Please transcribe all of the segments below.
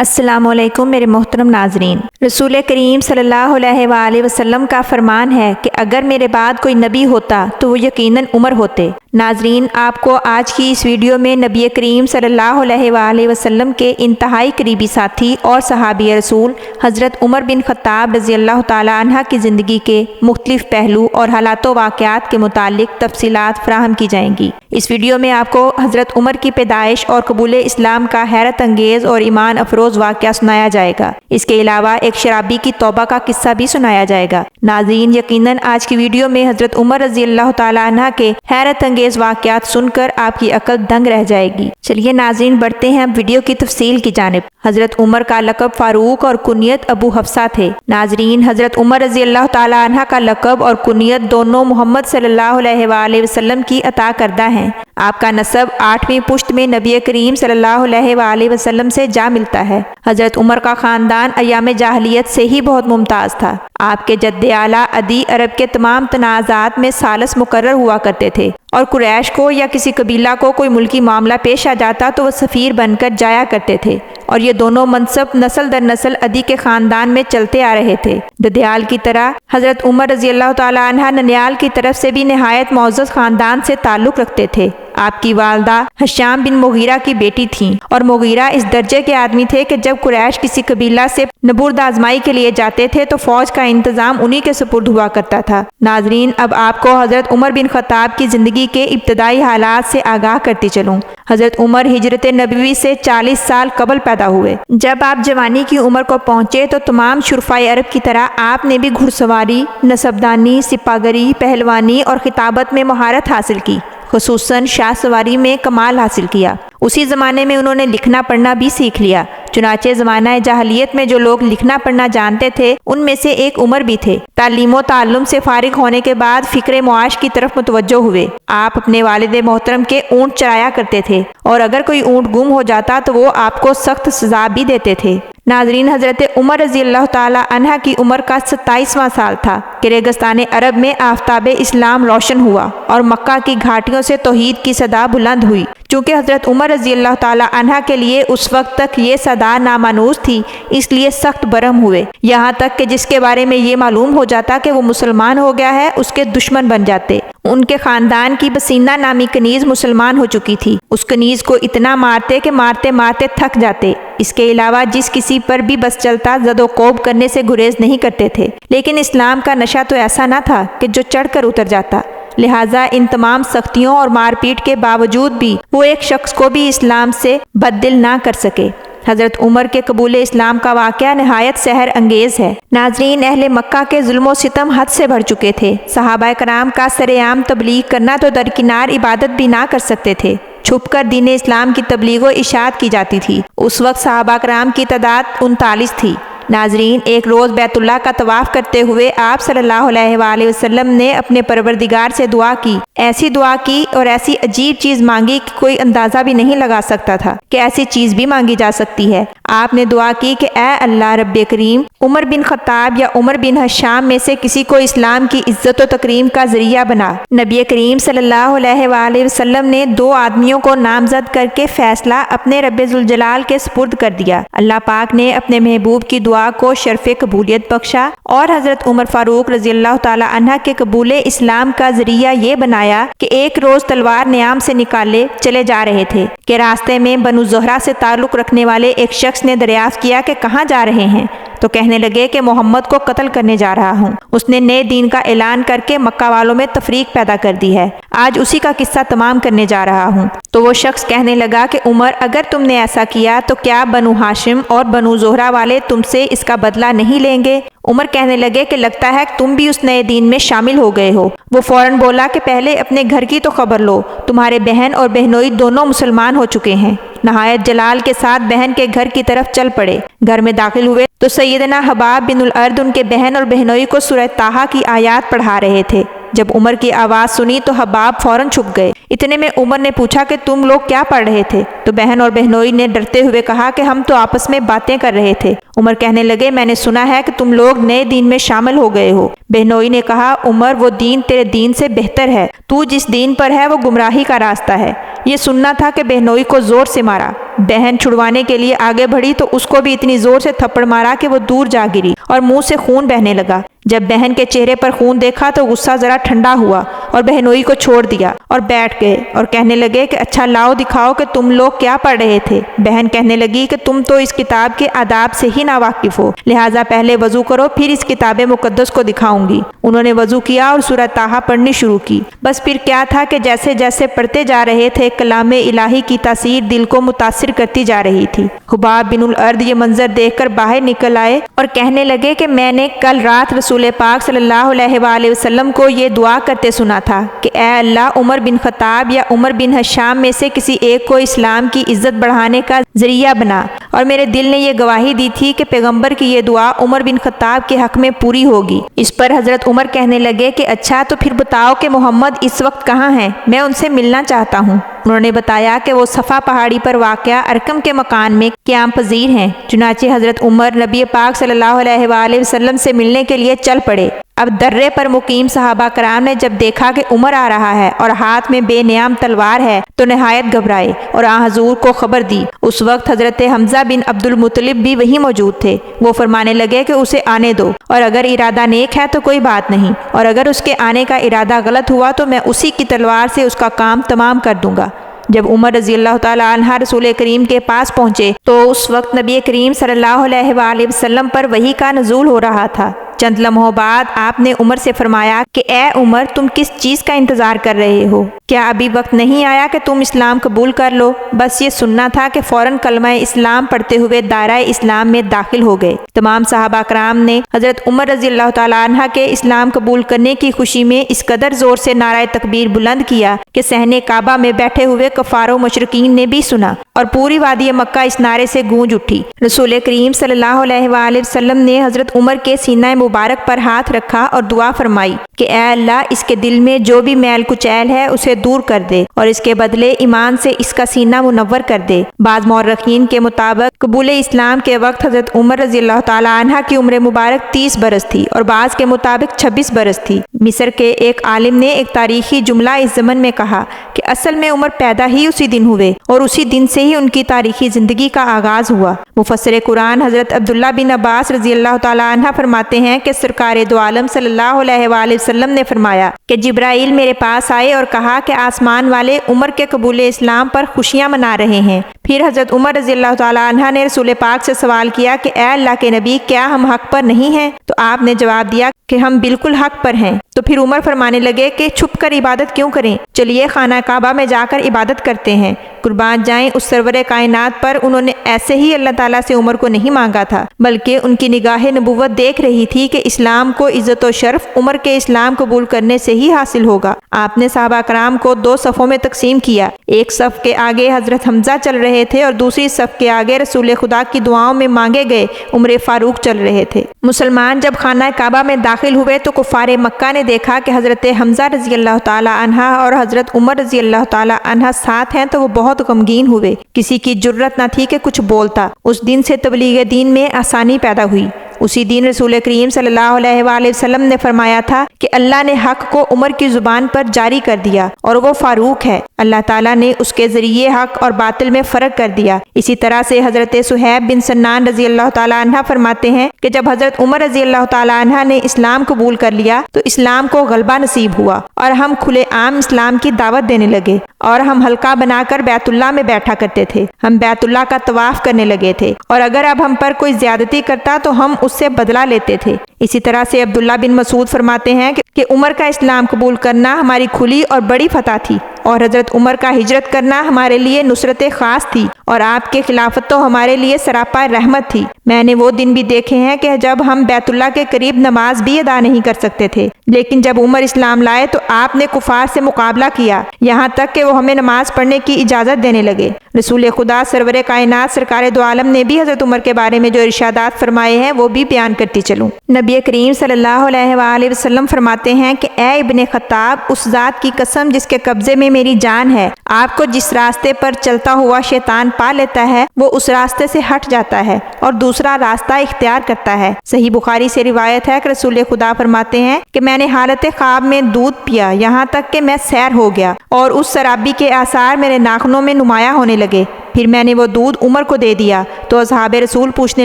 السلام علیکم میرے محترم ناظرین، رسول کریم صلی اللہ علیہ وآلہ وسلم کا فرمان ہے کہ اگر میرے بعد کوئی نبی ہوتا تو وہ یقیناً عمر ہوتے۔ ناظرین، آپ کو آج کی اس ویڈیو میں نبی کریم صلی اللہ علیہ وآلہ وسلم کے انتہائی قریبی ساتھی اور صحابی رسول حضرت عمر بن خطاب رضی اللہ تعالیٰ عنہ کی زندگی کے مختلف پہلو اور حالات و واقعات کے متعلق تفصیلات فراہم کی جائیں گی۔ اس ویڈیو میں آپ کو حضرت عمر کی پیدائش اور قبول اسلام کا حیرت انگیز اور ایمان افروز واقعہ سنایا جائے گا۔ اس کے علاوہ ایک شرابی کی توبہ کا قصہ بھی سنایا جائے گا۔ ناظرین، یقیناً آج کی ویڈیو میں حضرت عمر رضی اللہ تعالیٰ عنہ کے حیرت انگیز واقعات سن کر آپ کی عقل دنگ رہ جائے گی۔ چلیے ناظرین، بڑھتے ہیں ویڈیو کی تفصیل کی جانب۔ حضرت عمر کا لقب فاروق اور کنیت ابو حفصہ تھے۔ ناظرین، حضرت عمر رضی اللہ تعالیٰ عنہ کا لقب اور کنیت دونوں محمد صلی اللہ علیہ وآلہ وسلم کی عطا کردہ ہیں۔ آپ کا نسب 8ویں پشت میں نبی کریم صلی اللہ علیہ وآلہ وسلم سے جا ملتا ہے۔ حضرت عمر کا خاندان ایام جاہلیت سے ہی بہت ممتاز تھا۔ آپ کے جد اعلیٰ عدی عرب کے تمام تنازعات میں ثالث مقرر ہوا کرتے تھے، اور قریش کو یا کسی قبیلہ کو کوئی ملکی معاملہ پیش آ جاتا تو وہ سفیر بن کر جایا کرتے تھے، اور یہ دونوں منصب نسل در نسل عدی کے خاندان میں چلتے آ رہے تھے۔ ددیال کی طرح حضرت عمر رضی اللہ تعالیٰ عنہ ننیال کی طرف سے بھی نہایت معزز خاندان سے تعلق رکھتے تھے۔ آپ کی والدہ حشام بن مغیرہ کی بیٹی تھیں، اور مغیرہ اس درجے کے آدمی تھے کہ جب قریش کسی قبیلہ سے نبرد آزمائی کے لیے جاتے تھے تو فوج کا انتظام انہی کے سپرد ہوا کرتا تھا۔ ناظرین، اب آپ کو حضرت عمر بن خطاب کی زندگی کے ابتدائی حالات سے آگاہ کرتی چلوں۔ حضرت عمر ہجرت نبوی سے 40 سال قبل پیدا ہوئے۔ جب آپ جوانی کی عمر کو پہنچے تو تمام شرفائے عرب کی طرح آپ نے بھی گھڑ سواری، نسبدانی، سپاگری، پہلوانی اور خطابت میں مہارت حاصل کی۔ خصوصاً شاہ سواری میں کمال حاصل کیا۔ اسی زمانے میں انہوں نے لکھنا پڑھنا بھی سیکھ لیا۔ چنانچہ زمانہ جاہلیت میں جو لوگ لکھنا پڑھنا جانتے تھے ان میں سے ایک عمر بھی تھے۔ تعلیم و تعلم سے فارغ ہونے کے بعد فکر معاش کی طرف متوجہ ہوئے۔ آپ اپنے والد محترم کے اونٹ چرایا کرتے تھے، اور اگر کوئی اونٹ گم ہو جاتا تو وہ آپ کو سخت سزا بھی دیتے تھے۔ ناظرین، حضرت عمر رضی اللہ تعالی عنہ کی عمر کا 27واں سال تھا کہ ریگستان عرب میں آفتاب اسلام روشن ہوا اور مکہ کی گھاٹیوں سے توحید کی صدا بلند ہوئی۔ چونکہ حضرت عمر رضی اللہ تعالی عنہ کے لیے اس وقت تک یہ صدا نامانوس تھی، اس لیے سخت برہم ہوئے، یہاں تک کہ جس کے بارے میں یہ معلوم ہو جاتا کہ وہ مسلمان ہو گیا ہے اس کے دشمن بن جاتے۔ ان کے خاندان کی بسینہ نامی کنیز مسلمان ہو چکی تھی۔ اس کنیز کو اتنا مارتے کہ مارتے مارتے تھک جاتے۔ اس کے علاوہ جس کسی پر بھی بس چلتا زد و کوب کرنے سے گریز نہیں کرتے تھے، لیکن اسلام کا نشہ تو ایسا نہ تھا کہ جو چڑھ کر اتر جاتا۔ لہٰذا ان تمام سختیوں اور مار پیٹ کے باوجود بھی وہ ایک شخص کو بھی اسلام سے بددل نہ کر سکے۔ حضرت عمر کے قبول اسلام کا واقعہ نہایت سحر انگیز ہے۔ ناظرین، اہل مکہ کے ظلم و ستم حد سے بڑھ چکے تھے۔ صحابہ کرام کا سر عام تبلیغ کرنا تو درکنار عبادت بھی نہ کر سکتے تھے۔ چھپ کر دین اسلام کی تبلیغ و اشاعت کی جاتی تھی۔ اس وقت صحابہ کرام کی تعداد 39 تھی۔ ناظرین، ایک روز بیت اللہ کا طواف کرتے ہوئے آپ صلی اللہ علیہ وآلہ وسلم نے اپنے پروردگار سے دعا کی۔ ایسی دعا کی اور ایسی عجیب چیز مانگی کہ کوئی اندازہ بھی نہیں لگا سکتا تھا کہ ایسی چیز بھی مانگی جا سکتی ہے۔ آپ نے دعا کی کہ اے اللہ رب کریم، عمر بن خطاب یا عمر بن حشام میں سے کسی کو اسلام کی عزت و تکریم کا ذریعہ بنا۔ نبی کریم صلی اللہ علیہ وآلہ وسلم نے 2 آدمیوں کو نامزد کر کے فیصلہ اپنے رب ذوالجلال کے سپرد کر دیا۔ اللہ پاک نے اپنے محبوب کی دعا کو شرف قبولیت بخشا اور حضرت عمر فاروق رضی اللہ تعالی عنہ کے قبول اسلام کا ذریعہ یہ بنایا کہ ایک روز تلوار نیام سے نکالے چلے جا رہے تھے کہ راستے میں بنو زہرہ سے تعلق رکھنے والے ایک شخص نے دریافت کیا کہ کہاں جا رہے ہیں، تو کہنے لگے کہ محمد کو قتل کرنے جا رہا ہوں۔ اس نے نئے دین کا اعلان کر کے مکہ والوں میں تفریق پیدا کر دی ہے۔ آج اسی کا قصہ تمام کرنے جا رہا ہوں۔ تو وہ شخص کہنے لگا کہ عمر، اگر تم نے ایسا کیا تو کیا بنو ہاشم اور بنو زہرہ والے تم سے اس کا بدلہ نہیں لیں گے؟ عمر کہنے لگے کہ لگتا ہے کہ تم بھی اس نئے دین میں شامل ہو گئے ہو۔ وہ فوراً بولا کہ پہلے اپنے گھر کی تو خبر لو، تمہارے بہن اور بہنوئی دونوں مسلمان ہو چکے ہیں۔ نہایت جلال کے ساتھ بہن کے گھر کی طرف چل پڑے۔ گھر میں داخل ہوئے تو سیدنا حباب بن الارد ان کے بہن اور بہنوئی کو سورہ طٰہٰ کی آیات پڑھا رہے تھے۔ جب عمر کی آواز سنی تو حباب فوراً چھپ گئے۔ اتنے میں عمر نے پوچھا کہ تم لوگ کیا پڑھ رہے تھے؟ تو بہن اور بہنوئی نے ڈرتے ہوئے کہا کہ ہم تو آپس میں باتیں کر رہے تھے۔ عمر کہنے لگے میں نے سنا ہے کہ تم لوگ نئے دین میں شامل ہو گئے ہو۔ بہنوئی نے کہا عمر وہ دین تیرے دین سے بہتر ہے، تو جس دین پر ہے وہ گمراہی کا راستہ ہے۔ یہ سننا تھا کہ بہنوئی کو زور سے مارا۔ بہن چھڑوانے کے لیے آگے بڑھی تو اس کو بھی اتنی زور سے تھپڑ مارا کہ وہ دور جا گری اور منہ سے خون بہنے لگا۔ جب بہن کے چہرے پر خون دیکھا تو غصہ ذرا ٹھنڈا ہوا اور بہنوئی کو چھوڑ دیا اور بیٹھ گئے اور کہنے لگے کہ اچھا لاؤ دکھاؤ کہ تم لوگ کیا پڑھ رہے تھے۔ بہن کہنے لگی کہ تم تو اس کتاب کے آداب سے ہی ناواقف ہو، لہٰذا پہلے وضو کرو پھر اس کتاب مقدس کو دکھاؤں گی۔ انہوں نے وضو کیا اور سورہ طٰہٰ پڑھنی شروع کی۔ بس پھر کیا تھا کہ جیسے جیسے پڑھتے جا رہے تھے کلام الہی کی تاثیر دل کو متاثر کرتی جا رہی تھی۔ حباب بن الارد یہ منظر دیکھ کر باہر نکل آئے اور کہنے لگے کہ میں نے کل رات رسول پاک صلی اللہ علیہ وآلہ وسلم کو یہ دعا کرتے سنا تھا کہ اے اللہ عمر بن خطاب یا عمر بن ہشام میں سے کسی ایک کو اسلام کی عزت بڑھانے کا ذریعہ بنا، اور میرے دل نے یہ گواہی دی تھی کہ پیغمبر کی یہ دعا عمر بن خطاب کے حق میں پوری ہوگی۔ اس پر حضرت عمر کہنے لگے کہ اچھا تو پھر بتاؤ کہ محمد اس وقت کہاں ہیں، میں ان سے ملنا چاہتا ہوں۔ انہوں نے بتایا کہ وہ صفا پہاڑی پر واقع ارکم کے مکان میں قیام پذیر ہیں۔ چنانچہ حضرت عمر نبی پاک صلی اللہ علیہ وآلہ وسلم سے ملنے کے لیے چل پڑے۔ اب درے پر مقیم صحابہ کرام نے جب دیکھا کہ عمر آ رہا ہے اور ہاتھ میں بے نیام تلوار ہے تو نہایت گھبرائے اور حضور کو خبر دی۔ اس وقت حضرت حمزہ بن عبد المطلب بھی وہیں موجود تھے۔ وہ فرمانے لگے کہ اسے آنے دو، اور اگر ارادہ نیک ہے تو کوئی بات نہیں، اور اگر اس کے آنے کا ارادہ غلط ہوا تو میں اسی کی تلوار سے اس کا کام تمام کر دوں گا۔ جب عمر رضی اللہ تعالیٰ عنہ رسول کریم کے پاس پہنچے تو اس وقت نبی کریم صلی اللہ علیہ وآلہ وسلم پر وحی کا نزول ہو رہا تھا۔ چند لمحوں بعد آپ نے عمر سے فرمایا کہ اے عمر تم کس چیز کا انتظار کر رہے ہو؟ کیا ابھی وقت نہیں آیا کہ تم اسلام قبول کر لو؟ بس یہ سننا تھا کہ فوراً کلمہ اسلام پڑھتے ہوئے دائرہ اسلام میں داخل ہو گئے۔ تمام صحابہ کرام نے حضرت عمر رضی اللہ تعالیٰ عنہ کے اسلام قبول کرنے کی خوشی میں اس قدر زور سے نعرہ تکبیر بلند کیا کہ صحن کعبہ میں بیٹھے ہوئے کفار و مشرکین نے بھی سنا اور پوری وادی مکہ اس نعرے سے گونج اٹھی۔ رسول کریم صلی اللہ علیہ وآلہ وسلم نے حضرت عمر کے سینہ مبارک پر ہاتھ رکھا اور دعا فرمائی کہ اے اللہ اس کے دل میں جو بھی میل کچیل ہے اسے دور کر دے اور اس کے بدلے ایمان سے اس کا سینہ منور کر دے۔ بعض مورخین کے مطابق قبول اسلام کے وقت حضرت عمر رضی اللہ تعالیٰ عنہ کی عمر مبارک 30 برس تھی اور بعض کے مطابق 26 برس تھی۔ مصر کے ایک عالم نے ایک تاریخی جملہ اس ضمن میں کہا کہ اصل میں عمر پیدا ہی اسی دن ہوئے اور اسی دن سے ہی ان کی تاریخی زندگی کا آغاز ہوا۔ مفسر قرآن حضرت عبداللہ بن عباس رضی اللہ تعالیٰ عنہ فرماتے ہیں کہ سرکار دو عالم صلی اللہ علیہ وآلہ وسلم نے فرمایا کہ جبرائیل میرے پاس آئے اور کہا کہ آسمان والے عمر کے قبول اسلام پر خوشیاں منا رہے ہیں۔ پھر حضرت عمر رضی اللہ تعالیٰ عنہ نے رسول پاک سے سوال کیا کہ اے اللہ کے نبی کیا ہم حق پر نہیں ہیں؟ تو آپ نے جواب دیا کہ ہم بالکل حق پر ہیں۔ تو پھر عمر فرمانے لگے کہ چھپ کر عبادت کیوں کریں، چلیے خانہ کعبہ میں جا کر عبادت کرتے ہیں۔ قربان جائیں اس سرور کائنات پر انہوں نے ایسے ہی اللہ تعالیٰ سے عمر کو نہیں مانگا تھا، بلکہ ان کی نگاہ نبوت دیکھ رہی تھی کہ اسلام کو عزت و شرف عمر کے اسلام قبول کرنے سے ہی حاصل ہوگا۔ آپ نے صحابہ کرام کو 2 صفوں میں تقسیم کیا، ایک صف کے آگے حضرت حمزہ چل رہے تھے اور دوسری صف کے آگے رسول خدا کی دعاؤں میں مانگے گئے عمر فاروق چل رہے تھے۔ مسلمان جب خانہ کعبہ میں داخل ہوئے تو کفار مکہ نے دیکھا کہ حضرت حمزہ رضی اللہ تعالیٰ عنہ اور حضرت عمر رضی اللہ تعالیٰ عنہ ساتھ ہیں تو وہ بہت غمگین ہوئے۔ کسی کی جرت نہ تھی کہ کچھ بولتا۔ اس دن سے تبلیغ دین میں آسانی پیدا ہوئی۔ اسی دن رسول کریم صلی اللہ علیہ وآلہ وسلم نے فرمایا تھا کہ اللہ نے حق کو عمر کی زبان پر جاری کر دیا اور وہ فاروق ہے۔ اللہ تعالیٰ نے اس کے ذریعے حق اور باطل میں فرق کر دیا۔ اسی طرح سے حضرت صہیب بن سنان رضی اللہ تعالیٰ عنہ فرماتے ہیں کہ جب حضرت عمر رضی اللہ تعالیٰ عنہ نے اسلام قبول کر لیا تو اسلام کو غلبہ نصیب ہوا اور ہم کھلے عام اسلام کی دعوت دینے لگے، اور ہم حلقہ بنا کر بیت اللہ میں بیٹھا کرتے تھے۔ ہم بیت اللہ کا طواف کرنے لگے تھے، اور اگر اب ہم پر کوئی زیادتی کرتا تو ہم اس سے بدلہ لیتے تھے۔ اسی طرح سے عبداللہ بن مسعود فرماتے ہیں کہ عمر کا اسلام قبول کرنا ہماری کھلی اور بڑی فتح تھی، اور حضرت عمر کا ہجرت کرنا ہمارے لیے نصرت خاص تھی، اور آپ کے خلافت تو ہمارے لیے سراپا رحمت تھی۔ میں نے وہ دن بھی دیکھے ہیں کہ جب ہم بیت اللہ کے قریب نماز بھی ادا نہیں کر سکتے تھے، لیکن جب عمر اسلام لائے تو آپ نے کفار سے مقابلہ کیا، یہاں تک کہ وہ ہمیں نماز پڑھنے کی اجازت دینے لگے۔ رسول خدا سرور کائنات سرکار دو عالم نے بھی حضرت عمر کے بارے میں جو ارشادات فرمائے ہیں وہ بھی بیان کرتی چلوں۔ نبی نبی کریم صلی اللہ علیہ وآلہ وسلم فرماتے ہیں کہ اے ابن خطاب، اس ذات کی قسم جس کے قبضے میں میری جان ہے، آپ کو جس راستے پر چلتا ہوا شیطان پا لیتا ہے وہ اس راستے سے ہٹ جاتا ہے اور دوسرا راستہ اختیار کرتا ہے۔ صحیح بخاری سے روایت ہے کہ رسول خدا فرماتے ہیں کہ میں نے حالت خواب میں دودھ پیا یہاں تک کہ میں سیر ہو گیا اور اس شرابی کے آثار میرے ناخنوں میں نمایاں ہونے لگے۔ پھر میں نے وہ دودھ عمر کو دے دیا تو اصحاب رسول پوچھنے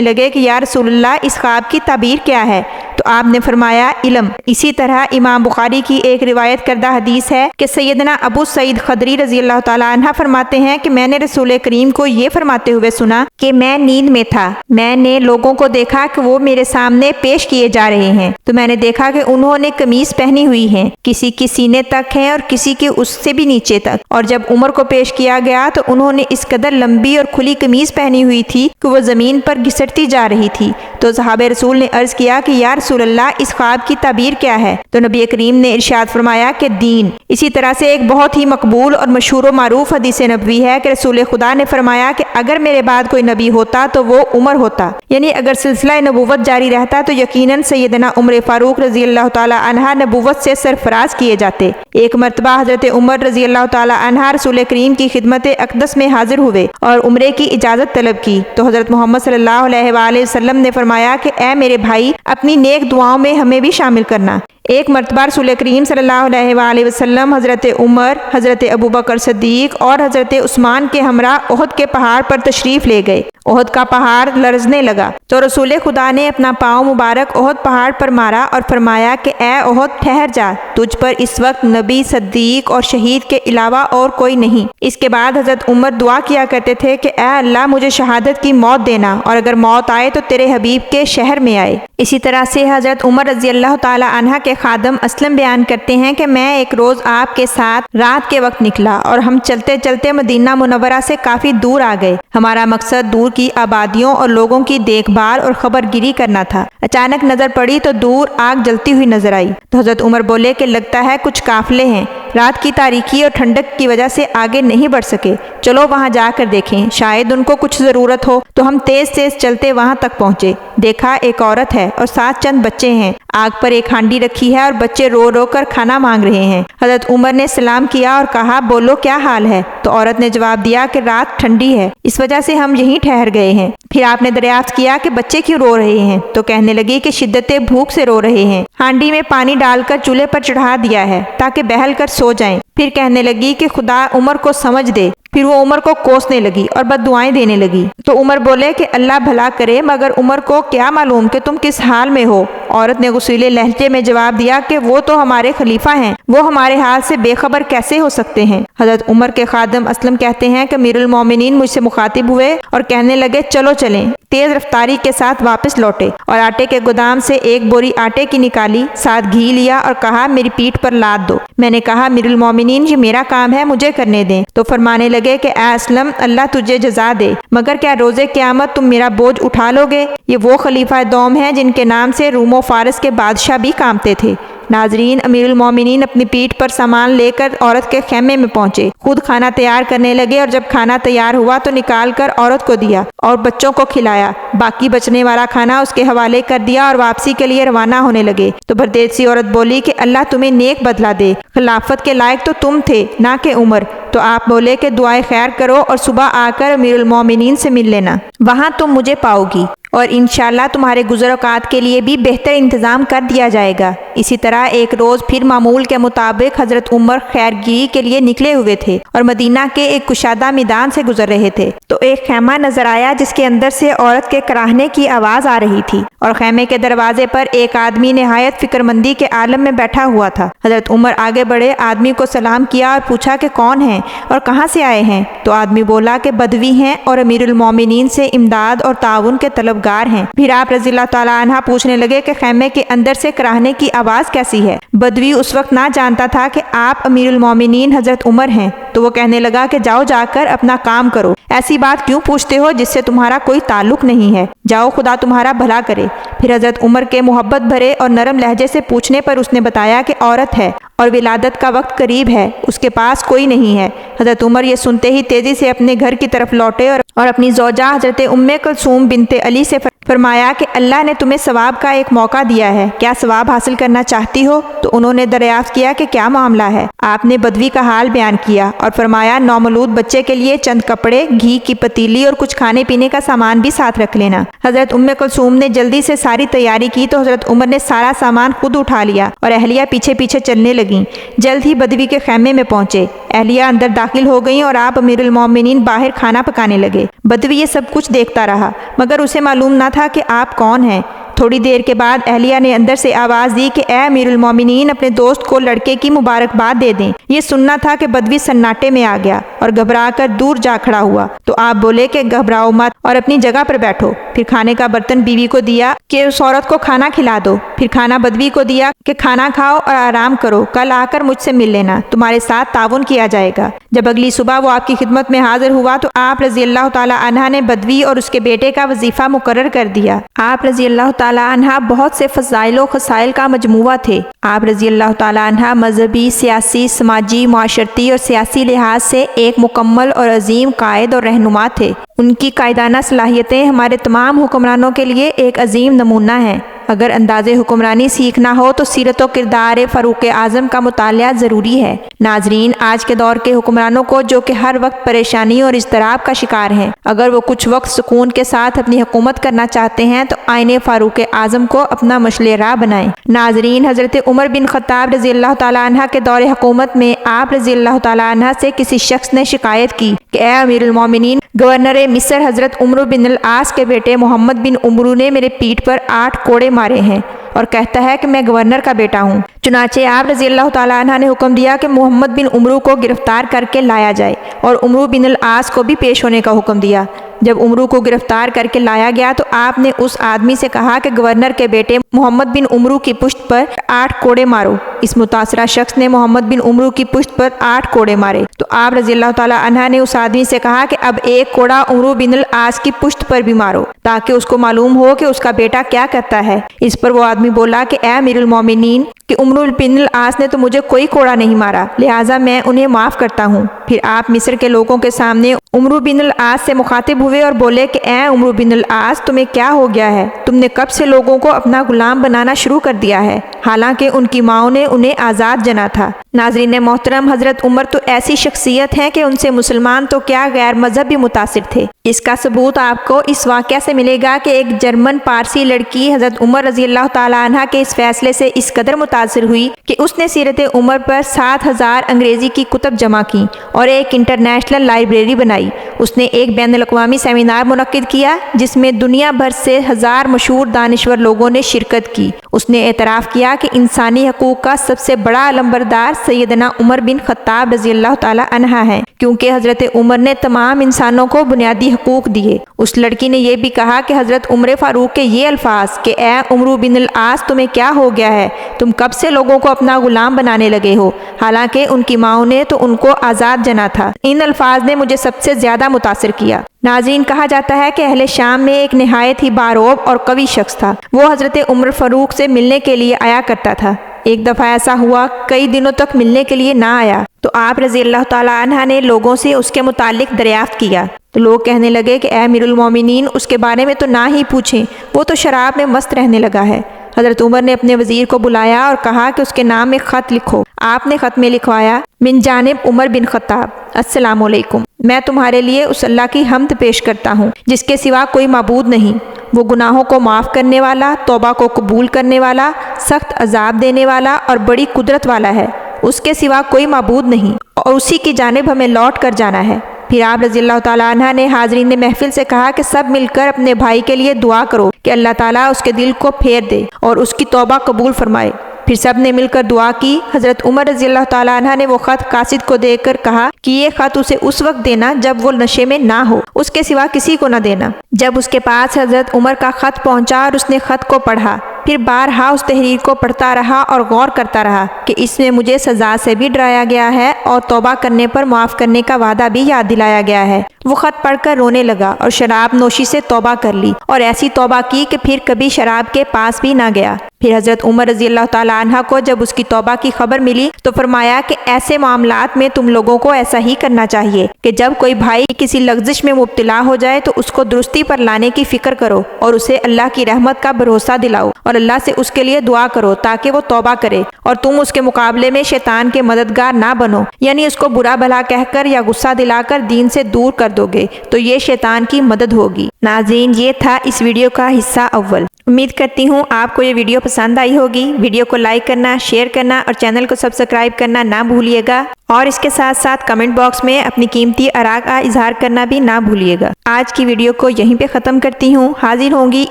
لگے کہ یا رسول اللہ اس خواب کی تعبیر کیا ہے؟ تو آپ نے فرمایا علم۔ اسی طرح امام بخاری کی ایک روایت کردہ حدیث ہے کہ سیدنا ابو سعید خدری رضی اللہ تعالیٰ عنہ فرماتے ہیں کہ میں نے رسول کریم کو یہ فرماتے ہوئے سنا کہ میں نیند میں تھا، میں نے لوگوں کو دیکھا کہ وہ میرے سامنے پیش کیے جا رہے ہیں، تو میں نے دیکھا کہ انہوں نے قمیص پہنی ہوئی ہے، کسی کی سینے تک ہے اور کسی کی اس سے بھی نیچے تک، اور جب عمر کو پیش کیا گیا تو انہوں نے اس قدر لمبی اور کھلی قمیص پہنی ہوئی تھی کہ وہ زمین پر گھسٹتی جا رہی تھی۔ تو صحابہ رسول نے عرض کیا کہ یا رسول اللہ اس خواب کی تعبیر کیا ہے؟ تو نبی کریم نے ارشاد فرمایا کہ دین۔ اسی طرح سے ایک بہت ہی مقبول اور مشہور و معروف حدیث نبوی ہے کہ رسول خدا نے فرمایا کہ اگر میرے بعد کوئی نبی ہوتا تو وہ عمر ہوتا، یعنی اگر سلسلہ نبوت جاری رہتا تو یقیناً سیدنا عمر فاروق رضی اللہ تعالی عنہ نبوت سے سرفراز کیے جاتے۔ ایک مرتبہ حضرت عمر رضی اللہ تعالی عنہ رسول کریم کی خدمت اقدس میں حاضر ہوئے اور عمرے کی اجازت طلب کی تو حضرت محمد صلی اللہ علیہ وآلہ وسلم نے فرمایا کہ اے میرے بھائی، اپنی نیک دعاؤں میں ہمیں بھی شامل کرنا۔ ایک مرتبہ رسول کریم صلی اللہ علیہ وآلہ وسلم حضرت عمر، حضرت ابوبکر صدیق اور حضرت عثمان کے ہمراہ احد کے پہاڑ پر تشریف لے گئے۔ احد کا پہاڑ لرزنے لگا تو رسول خدا نے اپنا پاؤں مبارک احد پہاڑ پر مارا اور فرمایا کہ اے احد ٹھہر جا، تجھ پر اس وقت نبی، صدیق اور شہید کے علاوہ اور کوئی نہیں۔ اس کے بعد حضرت عمر دعا کیا کرتے تھے کہ اے اللہ مجھے شہادت کی موت دینا، اور اگر موت آئے تو تیرے حبیب کے شہر میں آئے۔ اسی طرح سے حضرت عمر رضی اللہ تعالی عنہ کے خادم اسلم بیان کرتے ہیں کہ میں ایک روز آپ کے ساتھ رات کے وقت نکلا اور ہم چلتے چلتے مدینہ منورہ سے کافی دور آ گئے۔ ہمارا مقصد دور کی آبادیوں اور لوگوں کی دیکھ بھال اور خبر گیری کرنا تھا۔ اچانک نظر پڑی تو دور آگ جلتی ہوئی نظر آئی تو حضرت عمر بولے کہ لگتا ہے کچھ قافلے ہیں، رات کی تاریکی اور ٹھنڈک کی وجہ سے آگے نہیں بڑھ سکے، چلو وہاں جا کر دیکھیں، شاید ان کو کچھ ضرورت ہو۔ تو ہم تیز تیز چلتے وہاں تک پہنچے، دیکھا ایک عورت ہے اور ساتھ چند بچے ہیں، آگ پر ایک ہانڈی رکھی ہے اور بچے رو رو کر کھانا مانگ رہے ہیں۔ حضرت عمر نے سلام کیا اور کہا بولو کیا حال ہے؟ تو عورت نے جواب دیا کہ رات ٹھنڈی ہے، اس وجہ سے ہم یہیں ٹھہر گئے ہیں۔ پھر آپ نے دریافت کیا کہ بچے کیوں رو رہے ہیں؟ تو کہنے لگی کہ شدت بھوک سے رو رہے ہیں، ہانڈی میں پانی ڈال کر چولہے پر چڑھا دیا ہے تاکہ بہل کر سو جائیں۔ پھر کہنے لگی کہ خدا عمر کو سمجھ دے۔ پھر وہ عمر کو کوسنے لگی اور بد دعائیں دینے لگی۔ تو عمر بولے کہ اللہ بھلا کرے، مگر عمر کو کیا معلوم کہ تم کس حال میں ہو؟ عورت نے غصیلے لہجے میں جواب دیا کہ وہ تو ہمارے خلیفہ ہیں، وہ ہمارے حال سے بے خبر کیسے ہو سکتے ہیں؟ حضرت عمر کے خادم اسلم کہتے ہیں کہ امیر المومنین مجھ سے مخاطب ہوئے اور کہنے لگے چلو چلیں۔ تیز رفتاری کے ساتھ واپس لوٹے اور آٹے کے گودام سے ایک بوری آٹے کی نکالی، ساتھ گھی لیا اور کہا میری پیٹھ پر لاد دو۔ میں نے کہا امیر المومنین یہ میرا کام ہے، مجھے کرنے دیں۔ تو فرمانے لگے کہ اے اسلم اللہ تجھے جزا دے، مگر کیا روزے قیامت تم میرا بوجھ اٹھا لو گے؟ یہ وہ خلیفہ دوم ہیں جن کے نام سے روم و فارس کے بادشاہ بھی کامتے تھے۔ ناظرین، امیر المومنین اپنی پیٹھ پر سامان لے کر عورت کے خیمے میں پہنچے، خود کھانا تیار کرنے لگے اور جب کھانا تیار ہوا تو نکال کر عورت کو دیا اور بچوں کو کھلایا، باقی بچنے والا کھانا اس کے حوالے کر دیا اور واپسی کے لیے روانہ ہونے لگے۔ تو پردیسی عورت بولی کہ اللہ تمہیں نیک بدلہ دے، خلافت کے لائق تو تم تھے نہ کہ عمر۔ تو آپ بولے کہ دعائے خیر کرو اور صبح آ کر امیر المومنین سے مل لینا، وہاں تم مجھے پاؤ گی اور انشاءاللہ تمہارے گزر اوقات کے لیے بھی بہتر انتظام کر دیا جائے گا۔ اسی طرح ایک روز پھر معمول کے مطابق حضرت عمر خیرگیری کے لیے نکلے ہوئے تھے اور مدینہ کے ایک کشادہ میدان سے گزر رہے تھے تو ایک خیمہ نظر آیا جس کے اندر سے عورت کے کراہنے کی آواز آ رہی تھی اور خیمے کے دروازے پر ایک آدمی نہایت فکر مندی کے عالم میں بیٹھا ہوا تھا۔ حضرت عمر آگے بڑھے، آدمی کو سلام کیا اور پوچھا کہ کون ہیں اور کہاں سے آئے ہیں؟ تو آدمی بولا کہ بدوی ہیں اور امیر المومنین سے امداد اور تعاون کے طلبگار ہیں۔ پھر آپ رضی اللہ تعالیٰ عنہ پوچھنے لگے کہ خیمے کے اندر سے کراہنے کی آواز کیسی ہے؟ بدوی اس وقت نہ جانتا تھا کہ آپ امیر المومنین حضرت عمر ہیں، تو وہ کہنے لگا کہ جاؤ جا کر اپنا کام کرو، ایسی بات کیوں پوچھتے ہو جس سے تمہارا کوئی تعلق نہیں ہے، جاؤ خدا تمہارا بھلا کرے۔ پھر حضرت عمر کے محبت بھرے اور نرم لہجے سے پوچھنے پر اس نے بتایا کہ عورت ہے اور ولادت کا وقت قریب ہے، اس کے پاس کوئی نہیں ہے۔ حضرت عمر یہ سنتے ہی تیزی سے اپنے گھر کی طرف لوٹے اور اپنی زوجہ حضرت ام کلثوم بنت علی سے فرمایا کہ اللہ نے تمہیں ثواب کا ایک موقع دیا ہے، کیا ثواب حاصل کرنا چاہتی ہو؟ تو انہوں نے دریافت کیا کہ کیا معاملہ ہے؟ آپ نے بدوی کا حال بیان کیا اور فرمایا نومولود بچے کے لیے چند کپڑے، گھی کی پتیلی اور کچھ کھانے پینے کا سامان بھی ساتھ رکھ لینا۔ حضرت کلثوم نے جلدی سے ساری تیاری کی تو حضرت عمر نے سارا سامان خود اٹھا لیا اور اہلیہ پیچھے پیچھے چلنے لگیں۔ جلد ہی بدوی کے خیمے میں پہنچے، اہلیہ اندر داخل ہو گئیں اور آپ امیر المومنین باہر کھانا پکانے لگے۔ بدوی یہ سب کچھ دیکھتا رہا مگر اسے معلوم نہ تھا کہ آپ کون ہیں۔ تھوڑی دیر کے بعد اہلیہ نے اندر سے آواز دی کہ اے امیر المومنین، اپنے دوست کو لڑکے کی مبارکباد دے دیں۔ یہ سننا تھا کہ بدوی سناٹے میں آ گیا اور گھبرا کر دور جا کھڑا ہوا تو آپ بولے کہ گھبراؤ مت اور اپنی جگہ پر بیٹھو۔ پھر کھانے کا برتن بیوی کو دیا کہ اس عورت کو کھانا کھلا دو، پھر کھانا بدوی کو دیا کہ کھانا کھاؤ اور آرام کرو، کل آ کر مجھ سے مل لینا، تمہارے ساتھ تعاون کیا جائے گا۔ جب اگلی صبح وہ آپ کی خدمت میں حاضر ہوا تو آپ رضی اللہ تعالی عنہ نے بدوی اور اس کے بیٹے کا وظیفہ مقرر کر دیا۔ آپ رضی اللہ تعالی عنہ بہت سے فضائل و خصائل کا مجموعہ تھے۔ آپ رضی اللہ تعالی عنہ مذہبی، سیاسی، سماجی، معاشرتی اور سیاسی لحاظ سے ایک مکمل اور عظیم قائد اور رہنما تھے۔ ان کی قائدانہ صلاحیتیں ہمارے تمام حکمرانوں کے لیے ایک عظیم نمونہ ہیں۔ اگر انداز حکمرانی سیکھنا ہو تو سیرت و کردار فاروق اعظم کا مطالعہ ضروری ہے۔ ناظرین، آج کے دور کے حکمرانوں کو جو کہ ہر وقت پریشانی اور اضطراب کا شکار ہیں، اگر وہ کچھ وقت سکون کے ساتھ اپنی حکومت کرنا چاہتے ہیں تو آئین فاروق اعظم کو اپنا مشعل راہ بنائیں۔ ناظرین، حضرت عمر بن خطاب رضی اللہ تعالی عنہ کے دور حکومت میں آپ رضی اللہ تعالی عنہ سے کسی شخص نے شکایت کی کہ اے امیر المومنین، گورنر مصر حضرت عمرو بن العاص کے بیٹے محمد بن عمرو نے میرے پیٹھ پر 8 کوڑے مارے ہیں اور کہتا ہے کہ میں گورنر کا بیٹا ہوں۔ چنانچہ آپ رضی اللہ تعالیٰ عنہ نے حکم دیا کہ محمد بن عمرو کو گرفتار کر کے لایا جائے اور عمرو بن العاص کو بھی پیش ہونے کا حکم دیا۔ جب عمرو کو گرفتار کر کے لایا گیا تو آپ نے اس آدمی سے کہا کہ گورنر کے بیٹے محمد بن عمرو کی پشت پر 8 کوڑے مارو۔ اس متاثرہ شخص نے محمد بن عمرو کی پشت پر 8 کوڑے مارے تو آپ رضی اللہ تعالیٰ عنہ نے اس آدمی سے کہا کہ اب 1 کوڑا عمرو بن العاص کی پشت پر بھی مارو تاکہ اس کو معلوم ہو کہ اس کا بیٹا کیا کرتا ہے۔ اس پر وہ آدمی بولا کہ اے امیر المومنین، کہ عمرو بن العاص نے تو مجھے کوئی کوڑا نہیں مارا، لہٰذا میں انہیں معاف کرتا ہوں۔ پھر آپ مصر کے لوگوں کے سامنے عمرو بن العاص سے مخاطب ہوئے اور بولے کہ اے عمرو بن العاص، تمہیں کیا ہو گیا ہے؟ تم نے کب سے لوگوں کو اپنا غلام بنانا شروع کر دیا ہے، حالانکہ ان کی ماؤں نے انہیں آزاد جنا تھا۔ ناظرین محترم، حضرت عمر تو ایسی شخصیت ہیں کہ ان سے مسلمان تو کیا غیر مذہب بھی متاثر تھے۔ اس کا ثبوت آپ کو اس واقعہ سے ملے گا کہ ایک جرمن پارسی لڑکی حضرت عمر رضی اللہ تعالیٰ عنہ کے اس فیصلے سے اس قدر متاثر ہوئی کہ اس نے سیرت عمر پر 7000 انگریزی کی کتب جمع کی اور ایک انٹرنیشنل لائبریری بنائی۔ اس نے ایک بین الاقوامی سیمینار منعقد کیا جس میں دنیا بھر سے 1000 مشہور دانشور لوگوں نے شرکت کی۔ اس نے اعتراف کیا کہ انسانی حقوق کا سب سے بڑا علمبردار سیدنا عمر بن خطاب رضی اللہ تعالی عنہ ہے، کیونکہ حضرت عمر نے تمام انسانوں کو بنیادی حقوق دیے۔ اس لڑکی نے یہ بھی کہا کہ حضرت عمر فاروق کے یہ الفاظ کہ اے عمرو بن العاص، تمہیں کیا ہو گیا ہے؟ تم کب سے لوگوں کو اپنا غلام بنانے لگے ہو، حالانکہ ان کی ماؤں نے تو ان کو آزاد جنا تھا۔ ان الفاظ نے مجھے سب سے زیادہ متاثر کیا۔ ناظرین، کہا جاتا ہے کہ اہل شام میں ایک نہایت ہی باروب اور قوی شخص تھا۔ وہ حضرت عمر فاروق سے ملنے کے لیے آیا کرتا تھا۔ ایک دفعہ ایسا ہوا کئی دنوں تک ملنے کے لیے نہ آیا تو آپ رضی اللہ تعالیٰ عنہ نے لوگوں سے اس کے متعلق دریافت کیا تو لوگ کہنے لگے کہ اے امیر المومنین، اس کے بارے میں تو نہ ہی پوچھیں، وہ تو شراب میں مست رہنے لگا ہے۔ حضرت عمر نے اپنے وزیر کو بلایا اور کہا کہ اس کے نام میں خط لکھو۔ آپ نے خط میں لکھوایا، من جانب عمر بن خطاب، السلام علیکم، میں تمہارے لیے اس اللہ کی حمد پیش کرتا ہوں جس کے سوا کوئی معبود نہیں۔ وہ گناہوں کو معاف کرنے والا، توبہ کو قبول کرنے والا، سخت عذاب دینے والا اور بڑی قدرت والا ہے۔ اس کے سوا کوئی معبود نہیں اور اسی کی جانب ہمیں لوٹ کر جانا ہے۔ پھر آپ رضی اللہ تعالیٰ عنہ نے حاضرین محفل سے کہا کہ سب مل کر اپنے بھائی کے لیے دعا کرو کہ اللہ تعالیٰ اس کے دل کو پھیر دے اور اس کی توبہ قبول فرمائے۔ پھر سب نے مل کر دعا کی۔ حضرت عمر رضی اللہ تعالیٰ عنہ نے وہ خط قاصد کو دے کر کہا کہ یہ خط اسے اس وقت دینا جب وہ نشے میں نہ ہو، اس کے سوا کسی کو نہ دینا۔ جب اس کے پاس حضرت عمر کا خط پہنچا اور اس نے خط کو پڑھا، پھر بارہا اس تحریر کو پڑھتا رہا اور غور کرتا رہا کہ اس میں مجھے سزا سے بھی ڈرایا گیا ہے اور توبہ کرنے پر معاف کرنے کا وعدہ بھی یاد دلایا گیا ہے۔ وہ خط پڑھ کر رونے لگا اور شراب نوشی سے توبہ کر لی اور ایسی توبہ کی کہ پھر کبھی شراب کے پاس بھی نہ گیا۔ پھر حضرت عمر رضی اللہ تعالیٰ عنہ کو جب اس کی توبہ کی خبر ملی تو فرمایا کہ ایسے معاملات میں تم لوگوں کو ایسا ہی کرنا چاہیے کہ جب کوئی بھائی کسی لغزش میں مبتلا ہو جائے تو اس کو درستی پر لانے کی فکر کرو اور اسے اللہ کی رحمت کا بھروسہ دلاؤ اور اللہ سے اس کے لیے دعا کرو تاکہ وہ توبہ کرے، اور تم اس کے مقابلے میں شیطان کے مددگار نہ بنو، یعنی اس کو برا بھلا کہہ کر یا غصہ دلا کر دین سے دور کر دو گے تو یہ شیطان کی مدد ہوگی۔ ناظرین، یہ تھا اس ویڈیو کا حصہ اول۔ امید کرتی ہوں آپ کو یہ ویڈیو پسند آئی ہوگی۔ ویڈیو کو لائک کرنا، شیئر کرنا اور چینل کو سبسکرائب کرنا نہ بھولیے گا، اور اس کے ساتھ ساتھ کمنٹ باکس میں اپنی قیمتی آراء کا اظہار کرنا بھی نہ بھولیے گا۔ آج کی ویڈیو کو یہیں پہ ختم کرتی ہوں۔ حاضر ہوں گی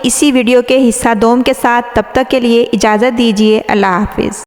اسی ویڈیو کے حصہ دوم کے ساتھ، تب تک کے لیے اجازت دیجیے۔ اللہ حافظ۔